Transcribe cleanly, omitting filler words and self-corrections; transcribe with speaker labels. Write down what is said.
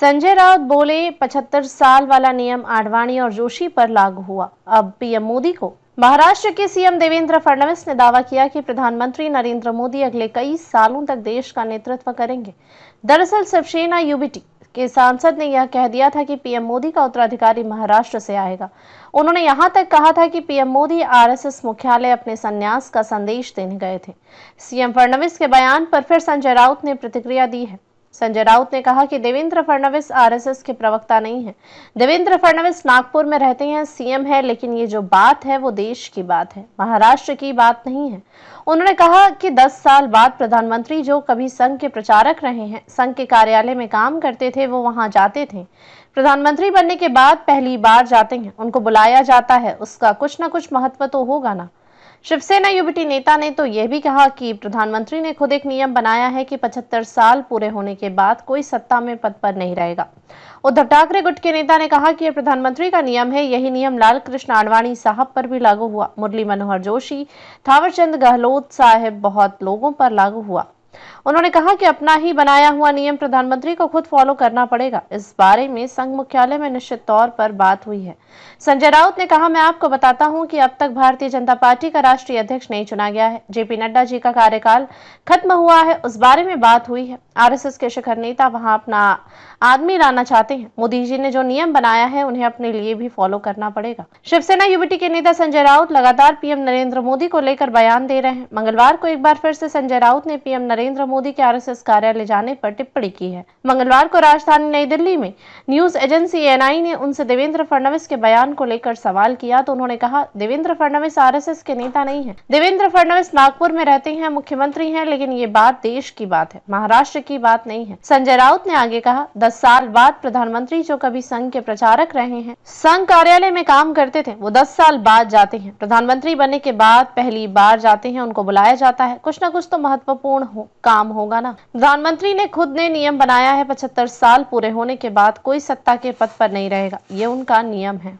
Speaker 1: संजय राउत बोले 75 साल वाला नियम आडवाणी और जोशी पर लागू हुआ। अब पीएम मोदी को। महाराष्ट्र के सीएम देवेंद्र फडणवीस ने दावा किया कि प्रधानमंत्री नरेंद्र मोदी अगले कई सालों तक देश का नेतृत्व करेंगे। दरअसल शिवसेना यूबीटी के सांसद ने यह कह दिया था कि पीएम मोदी का उत्तराधिकारी महाराष्ट्र से आएगा। उन्होंने यहां तक कहा था कि पीएम मोदी आरएसएस मुख्यालय अपने संन्यास का संदेश देने गए थे। सीएम फडणवीस के बयान पर फिर संजय राउत ने प्रतिक्रिया दी है। संजय राउत ने कहा कि देवेंद्र फडणवीस आरएसएस के प्रवक्ता नहीं है। देवेंद्र फडणवीस नागपुर में रहते हैं, सीएम है, लेकिन ये जो बात है वो देश की बात है, महाराष्ट्र की बात नहीं है। उन्होंने कहा कि 10 साल बाद प्रधानमंत्री जो कभी संघ के प्रचारक रहे हैं, संघ के कार्यालय में काम करते थे, वो वहां जाते थे। प्रधानमंत्री बनने के बाद पहली बार जाते हैं, उनको बुलाया जाता है, उसका कुछ ना कुछ महत्व तो होगा ना। शिवसेना यूबीटी नेता ने तो यह भी कहा कि प्रधानमंत्री ने खुद एक नियम बनाया है कि 75 साल पूरे होने के बाद कोई सत्ता में पद पर नहीं रहेगा। उद्धव ठाकरे गुट के नेता ने कहा कि यह प्रधानमंत्री का नियम है। यही नियम लाल कृष्ण आडवाणी साहब पर भी लागू हुआ। मुरली मनोहर जोशी, थावरचंद गहलोत साहब बहुत लोगों पर लागू हुआ। उन्होंने कहा कि अपना ही बनाया हुआ नियम प्रधानमंत्री को खुद फॉलो करना पड़ेगा। इस बारे में संघ मुख्यालय में निश्चित तौर पर बात हुई है। संजय राउत ने कहा, मैं आपको बताता हूं कि अब तक भारतीय जनता पार्टी का राष्ट्रीय अध्यक्ष नहीं चुना गया है। जेपी नड्डा जी का कार्यकाल खत्म हुआ है, उस बारे में बात हुई है। आरएसएस के शिखर नेता वहां अपना आदमी लाना चाहते हैं। मोदी जी ने जो नियम बनाया है उन्हें अपने लिए भी फॉलो करना पड़ेगा। शिवसेना यूबीटी के नेता संजय राउत लगातार पीएम नरेंद्र मोदी को लेकर बयान दे रहे हैं। मंगलवार को एक बार फिर से संजय राउत ने पीएम नरेंद्र मोदी के आरएसएस कार्यालय जाने पर टिप्पणी की है। मंगलवार को राजधानी नई दिल्ली में न्यूज एजेंसी एएनआई ने उनसे देवेंद्र फडणवीस के बयान को लेकर सवाल किया तो उन्होंने कहा, देवेंद्र फडणवीस आरएसएस के नेता नहीं है। देवेंद्र फडणवीस नागपुर में रहते हैं, मुख्यमंत्री हैं, लेकिन ये बात देश की बात है, महाराष्ट्र की बात नहीं है। संजय राउत ने आगे कहा, 10 साल बाद प्रधानमंत्री जो कभी संघ के प्रचारक रहे हैं, संघ कार्यालय में काम करते थे, वो 10 साल बाद जाते हैं। प्रधानमंत्री बनने के बाद पहली बार जाते हैं, उनको बुलाया जाता है, कुछ ना कुछ तो महत्वपूर्ण काम होगा ना। प्रधानमंत्री ने खुद ने नियम बनाया है, 75 साल पूरे होने के बाद कोई सत्ता के पद पर नहीं रहेगा, ये उनका नियम है।